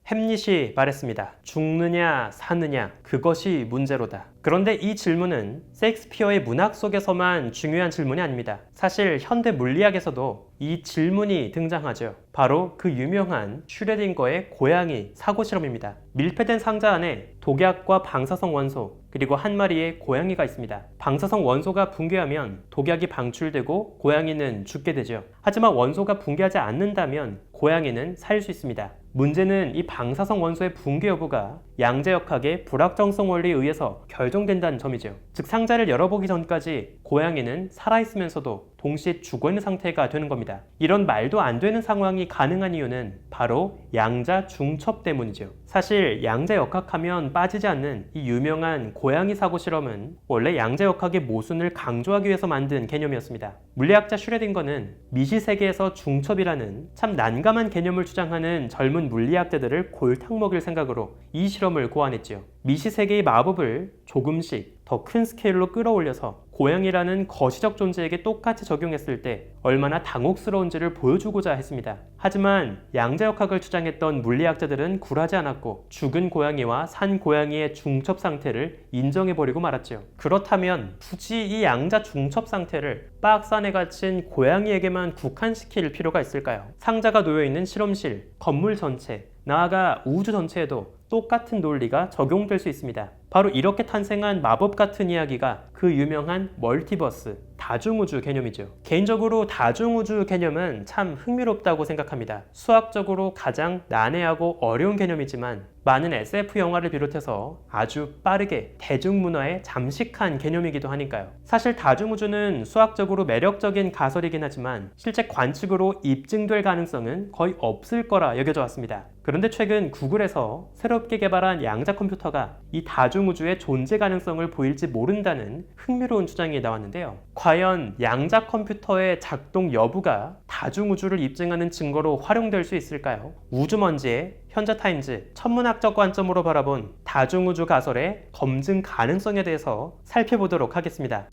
햄릿이 말했습니다. 죽느냐 사느냐 그것이 문제로다. 그런데 이 질문은 셰익스피어의 문학 속에서만 중요한 질문이 아닙니다. 사실 현대 물리학에서도 이 질문이 등장하죠. 바로 그 유명한 슈레딩거의 고양이 사고 실험입니다. 밀폐된 상자 안에 독약과 방사성 원소 그리고 한 마리의 고양이가 있습니다. 방사성 원소가 붕괴하면 독약이 방출되고 고양이는 죽게 되죠. 하지만 원소가 붕괴하지 않는다면 고양이는 살 수 있습니다. 문제는 이 방사성 원소의 붕괴 여부가 양자역학의 불확정성 원리에 의해서 결정된다는 점이죠. 즉 상자를 열어보기 전까지 고양이는 살아있으면서도 동시에 죽어있는 상태가 되는 겁니다. 이런 말도 안 되는 상황이 가능한 이유는 바로 양자 중첩 때문이죠. 사실 양자역학하면 빠지지 않는 이 유명한 고양이 사고 실험은 원래 양자역학의 모순을 강조하기 위해서 만든 개념이었습니다. 물리학자 슈레딩거는 미시세계에서 중첩이라는 참 난감한 개념을 주장하는 젊은 물리학자들을 골탕 먹일 생각으로 이 실험을 고안했지요. 미시세계의 마법을 조금씩 더 큰 스케일로 끌어올려서 고양이라는 거시적 존재에게 똑같이 적용했을 때 얼마나 당혹스러운지를 보여주고자 했습니다. 하지만 양자역학을 주장했던 물리학자들은 굴하지 않았고 죽은 고양이와 산 고양이의 중첩 상태를 인정해버리고 말았죠. 그렇다면 굳이 이 양자 중첩 상태를 박스 안에 갇힌 고양이에게만 국한시킬 필요가 있을까요? 상자가 놓여있는 실험실, 건물 전체, 나아가 우주 전체에도 똑같은 논리가 적용될 수 있습니다. 바로 이렇게 탄생한 마법 같은 이야기가 그 유명한 멀티버스, 다중우주 개념이죠. 개인적으로 다중우주 개념은 참 흥미롭다고 생각합니다. 수학적으로 가장 난해하고 어려운 개념이지만 많은 SF 영화를 비롯해서 아주 빠르게 대중문화에 잠식한 개념이기도 하니까요. 사실 다중우주는 수학적으로 매력적인 가설이긴 하지만 실제 관측으로 입증될 가능성은 거의 없을 거라 여겨져 왔습니다. 그런데 최근 구글에서 새롭게 개발한 양자 컴퓨터가 이 다중우주의 존재 가능성을 보일지 모른다는 흥미로운 주장이 나왔는데요. 과연 양자 컴퓨터의 작동 여부가 다중우주를 입증하는 증거로 활용될 수 있을까요? 우주먼지의 현자타임즈 천문학적 관점으로 바라본 다중우주 가설의 검증 가능성에 대해서 살펴보도록 하겠습니다.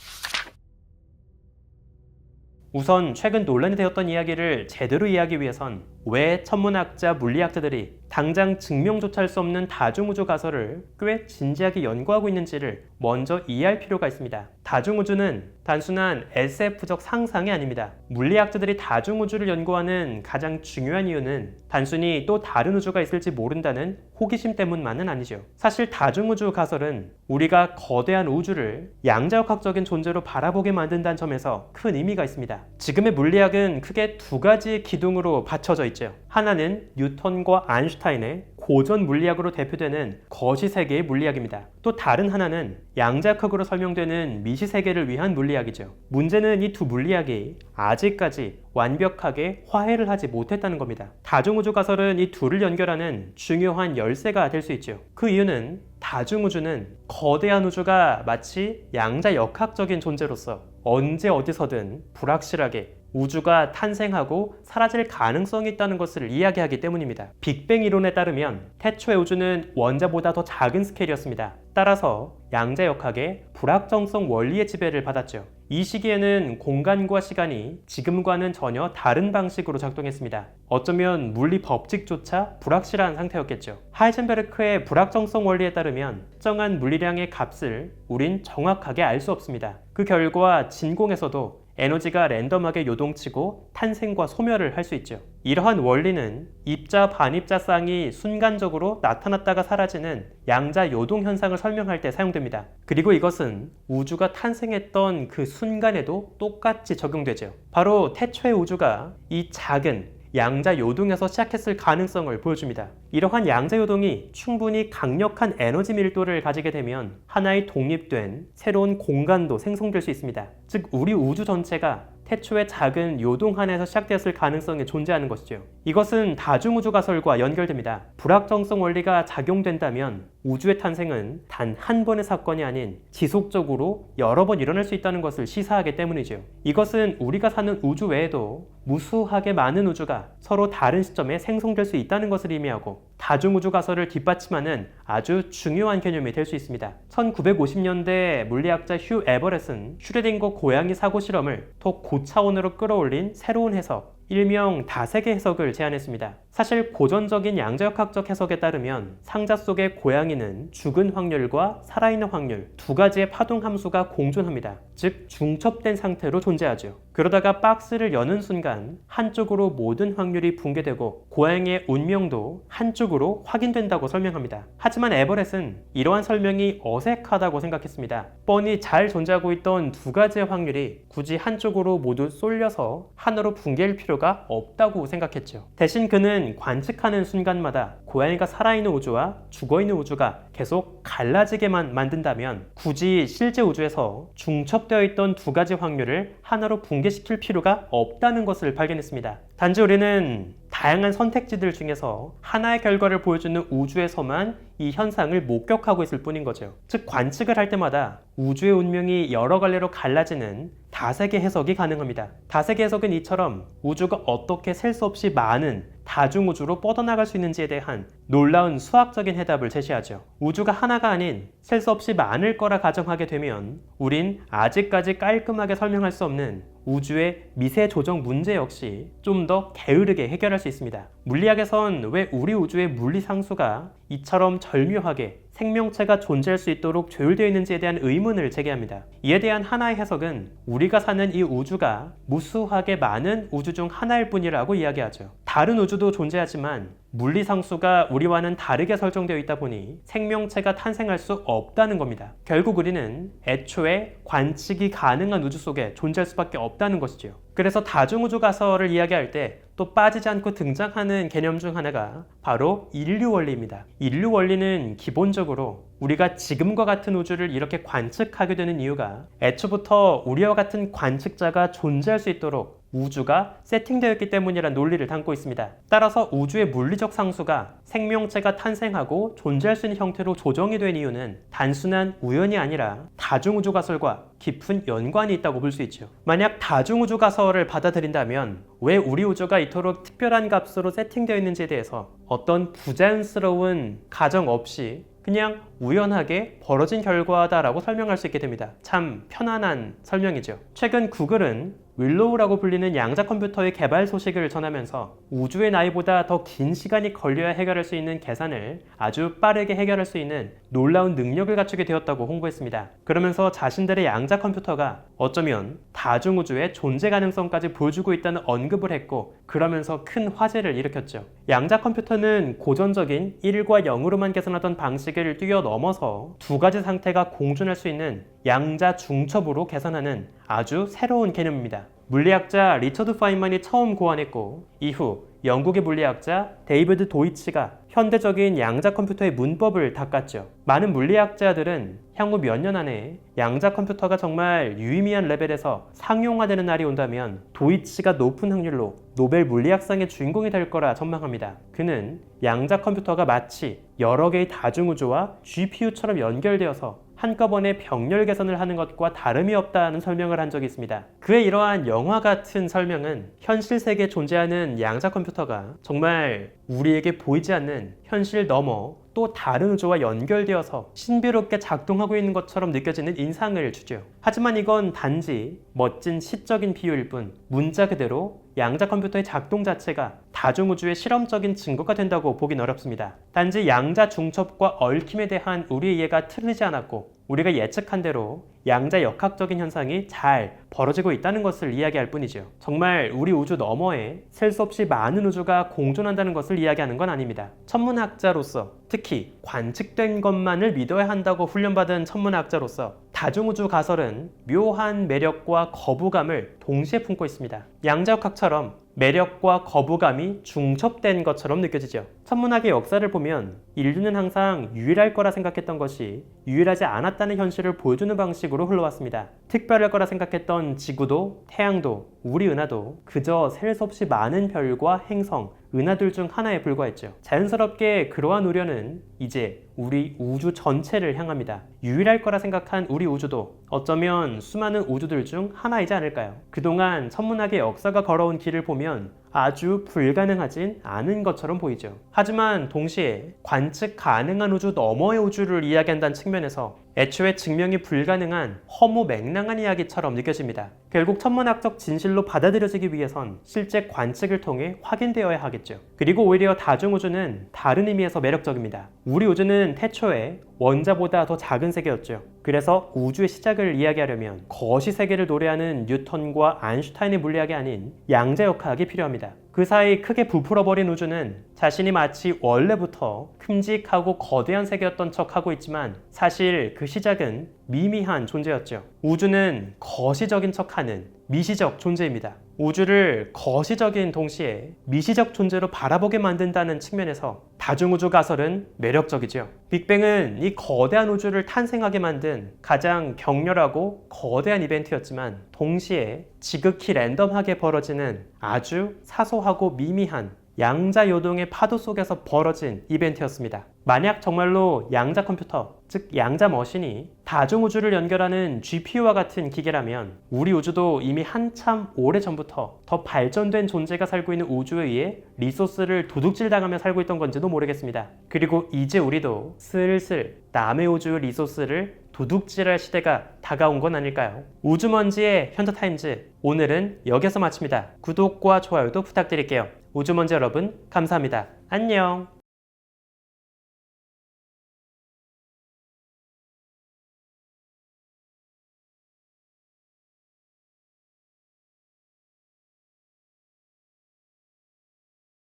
우선 최근 논란이 되었던 이야기를 제대로 이해하기 위해선 왜 천문학자, 물리학자들이 당장 증명조차 할 수 없는 다중우주 가설을 꽤 진지하게 연구하고 있는지를 먼저 이해할 필요가 있습니다. 다중우주는 단순한 SF적 상상이 아닙니다. 물리학자들이 다중우주를 연구하는 가장 중요한 이유는 단순히 또 다른 우주가 있을지 모른다는 호기심 때문만은 아니죠. 사실 다중우주 가설은 우리가 거대한 우주를 양자역학적인 존재로 바라보게 만든다는 점에서 큰 의미가 있습니다. 지금의 물리학은 크게 두 가지의 기둥으로 받쳐져 있죠. 하나는 뉴턴과 아인슈타인의 고전 물리학으로 대표되는 거시세계의 물리학입니다. 또 다른 하나는 양자역학으로 설명되는 미시세계를 위한 물리학이죠. 문제는 이 두 물리학이 아직까지 완벽하게 화해를 하지 못했다는 겁니다. 다중우주 가설은 이 둘을 연결하는 중요한 열쇠가 될 수 있죠. 그 이유는 다중우주는 거대한 우주가 마치 양자역학적인 존재로서 언제 어디서든 불확실하게 우주가 탄생하고 사라질 가능성이 있다는 것을 이야기하기 때문입니다. 빅뱅 이론에 따르면 태초의 우주는 원자보다 더 작은 스케일이었습니다. 따라서 양자역학의 불확정성 원리의 지배를 받았죠. 이 시기에는 공간과 시간이 지금과는 전혀 다른 방식으로 작동했습니다. 어쩌면 물리 법칙조차 불확실한 상태였겠죠. 하이젠베르크의 불확정성 원리에 따르면 특정한 물리량의 값을 우린 정확하게 알 수 없습니다. 그 결과 진공에서도 에너지가 랜덤하게 요동치고 탄생과 소멸을 할 수 있죠. 이러한 원리는 입자 반입자 쌍이 순간적으로 나타났다가 사라지는 양자 요동 현상을 설명할 때 사용됩니다. 그리고 이것은 우주가 탄생했던 그 순간에도 똑같이 적용되죠. 바로 태초의 우주가 이 작은 양자 요동에서 시작했을 가능성을 보여줍니다. 이러한 양자 요동이 충분히 강력한 에너지 밀도를 가지게 되면 하나의 독립된 새로운 공간도 생성될 수 있습니다. 즉 우리 우주 전체가 태초의 작은 요동 안에서 시작되었을 가능성이 존재하는 것이죠. 이것은 다중우주 가설과 연결됩니다. 불확정성 원리가 작용된다면 우주의 탄생은 단 한 번의 사건이 아닌 지속적으로 여러 번 일어날 수 있다는 것을 시사하기 때문이죠. 이것은 우리가 사는 우주 외에도 무수하게 많은 우주가 서로 다른 시점에 생성될 수 있다는 것을 의미하고 다중우주 가설을 뒷받침하는 아주 중요한 개념이 될 수 있습니다. 1950년대 물리학자 휴 에버렛은 슈레딩거 고양이 사고 실험을 더 고차원으로 끌어올린 새로운 해석, 일명 다세계 해석을 제안했습니다. 사실 고전적인 양자역학적 해석에 따르면 상자 속의 고양이는 죽은 확률과 살아있는 확률 두 가지의 파동 함수가 공존합니다. 즉 중첩된 상태로 존재하죠. 그러다가 박스를 여는 순간 한쪽으로 모든 확률이 붕괴되고 고양이의 운명도 한쪽으로 확인된다고 설명합니다. 하지만 에버렛은 이러한 설명이 어색하다고 생각했습니다. 뻔히 잘 존재하고 있던 두 가지의 확률이 굳이 한쪽으로 모두 쏠려서 하나로 붕괴할 필요가 없다고 생각했죠. 대신 그는 관측하는 순간마다 고양이가 살아있는 우주와 죽어있는 우주가 계속 갈라지게만 만든다면 굳이 실제 우주에서 중첩되어 있던 두 가지 확률을 하나로 붕괴시킬 필요가 없다는 것을 발견했습니다. 단지 우리는 다양한 선택지들 중에서 하나의 결과를 보여주는 우주에서만 이 현상을 목격하고 있을 뿐인 거죠. 즉 관측을 할 때마다 우주의 운명이 여러 갈래로 갈라지는 다세계 해석이 가능합니다. 다세계 해석은 이처럼 우주가 어떻게 셀 수 없이 많은 다중우주로 뻗어나갈 수 있는지에 대한 놀라운 수학적인 해답을 제시하죠. 우주가 하나가 아닌 셀 수 없이 많을 거라 가정하게 되면 우린 아직까지 깔끔하게 설명할 수 없는 우주의 미세 조정 문제 역시 좀 더 게으르게 해결할 수 있습니다. 물리학에선 왜 우리 우주의 물리 상수가 이처럼 절묘하게 생명체가 존재할 수 있도록 조율되어 있는지에 대한 의문을 제기합니다. 이에 대한 하나의 해석은 우리가 사는 이 우주가 무수하게 많은 우주 중 하나일 뿐이라고 이야기하죠. 다른 우주도 존재하지만 물리 상수가 우리와는 다르게 설정되어 있다 보니 생명체가 탄생할 수 없다는 겁니다. 결국 우리는 애초에 관측이 가능한 우주 속에 존재할 수밖에 없다는 것이죠. 그래서 다중우주 가설을 이야기할 때 또 빠지지 않고 등장하는 개념 중 하나가 바로 인류 원리입니다. 인류 원리는 기본적으로 우리가 지금과 같은 우주를 이렇게 관측하게 되는 이유가 애초부터 우리와 같은 관측자가 존재할 수 있도록 우주가 세팅되어 있기 때문이라는 논리를 담고 있습니다. 따라서 우주의 물리적 상수가 생명체가 탄생하고 존재할 수 있는 형태로 조정이 된 이유는 단순한 우연이 아니라 다중우주 가설과 깊은 연관이 있다고 볼 수 있죠. 만약 다중우주 가설을 받아들인다면 왜 우리 우주가 이토록 특별한 값으로 세팅되어 있는지에 대해서 어떤 부자연스러운 가정 없이 그냥 우연하게 벌어진 결과다라고 설명할 수 있게 됩니다. 참 편안한 설명이죠. 최근 구글은 윌로우라고 불리는 양자 컴퓨터의 개발 소식을 전하면서 우주의 나이보다 더 긴 시간이 걸려야 해결할 수 있는 계산을 아주 빠르게 해결할 수 있는 놀라운 능력을 갖추게 되었다고 홍보했습니다. 그러면서 자신들의 양자 컴퓨터가 어쩌면 다중우주의 존재 가능성까지 보여주고 있다는 언급을 했고 그러면서 큰 화제를 일으켰죠. 양자 컴퓨터는 고전적인 1과 0으로만 계산하던 방식을 뛰어넘어서 두 가지 상태가 공존할 수 있는 양자 중첩으로 계산하는 아주 새로운 개념입니다. 물리학자 리처드 파인만이 처음 고안했고 이후 영국의 물리학자 데이비드 도이치가 현대적인 양자 컴퓨터의 문법을 닦았죠. 많은 물리학자들은 향후 몇 년 안에 양자 컴퓨터가 정말 유의미한 레벨에서 상용화되는 날이 온다면 도이치가 높은 확률로 노벨 물리학상의 주인공이 될 거라 전망합니다. 그는 양자 컴퓨터가 마치 여러 개의 다중우주와 GPU처럼 연결되어서 한꺼번에 병렬 계산을 하는 것과 다름이 없다는 설명을 한 적이 있습니다. 그의 이러한 영화 같은 설명은 현실 세계에 존재하는 양자 컴퓨터가 정말 우리에게 보이지 않는 현실 너머 또 다른 우주와 연결되어서 신비롭게 작동하고 있는 것처럼 느껴지는 인상을 주죠. 하지만 이건 단지 멋진 시적인 비유일 뿐 문자 그대로 양자 컴퓨터의 작동 자체가 다중우주의 실험적인 증거가 된다고 보긴 어렵습니다. 단지 양자 중첩과 얽힘에 대한 우리의 이해가 틀리지 않았고 우리가 예측한 대로 양자 역학적인 현상이 잘 벌어지고 있다는 것을 이야기할 뿐이죠. 정말 우리 우주 너머에 셀 수 없이 많은 우주가 공존한다는 것을 이야기하는 건 아닙니다. 천문학자로서 특히 관측된 것만을 믿어야 한다고 훈련받은 천문학자로서 다중우주 가설은 묘한 매력과 거부감을 동시에 품고 있습니다. 양자역학처럼 매력과 거부감이 중첩된 것처럼 느껴지죠. 천문학의 역사를 보면 인류는 항상 유일할 거라 생각했던 것이 유일하지 않았다는 현실을 보여주는 방식으로 흘러왔습니다. 특별할 거라 생각했던 지구도 태양도 우리 은하도 그저 셀 수 없이 많은 별과 행성, 은하들 중 하나에 불과했죠. 자연스럽게 그러한 우려는 이제 우리 우주 전체를 향합니다. 유일할 거라 생각한 우리 우주도 어쩌면 수많은 우주들 중 하나이지 않을까요? 그동안 천문학의 역사가 걸어온 길을 보면 아주 불가능하진 않은 것처럼 보이죠. 하지만 동시에 관측 가능한 우주 너머의 우주를 이야기한다는 측면에서 애초에 증명이 불가능한 허무맹랑한 이야기처럼 느껴집니다. 결국 천문학적 진실로 받아들여지기 위해선 실제 관측을 통해 확인되어야 하겠죠. 그리고 오히려 다중우주는 다른 의미에서 매력적입니다. 우리 우주는 태초에 원자보다 더 작은 세계였죠. 그래서 우주의 시작을 이야기하려면 거시 세계를 노래하는 뉴턴과 아인슈타인의 물리학이 아닌 양자역학이 필요합니다. 그 사이 크게 부풀어버린 우주는 자신이 마치 원래부터 큼직하고 거대한 세계였던 척하고 있지만 사실 그 시작은 미미한 존재였죠. 우주는 거시적인 척하는 미시적 존재입니다. 우주를 거시적인 동시에 미시적 존재로 바라보게 만든다는 측면에서 다중우주 가설은 매력적이죠. 빅뱅은 이 거대한 우주를 탄생하게 만든 가장 격렬하고 거대한 이벤트였지만 동시에 지극히 랜덤하게 벌어지는 아주 사소하고 미미한 양자 요동의 파도 속에서 벌어진 이벤트였습니다. 만약 정말로 양자 컴퓨터, 즉 양자 머신이 다중우주를 연결하는 GPU와 같은 기계라면 우리 우주도 이미 한참 오래전부터 더 발전된 존재가 살고 있는 우주에 의해 리소스를 도둑질 당하며 살고 있던 건지도 모르겠습니다. 그리고 이제 우리도 슬슬 남의 우주의 리소스를 도둑질할 시대가 다가온 건 아닐까요? 우주먼지의 현자타임즈, 오늘은 여기서 마칩니다. 구독과 좋아요도 부탁드릴게요. 우주먼지 여러분, 감사합니다. 안녕!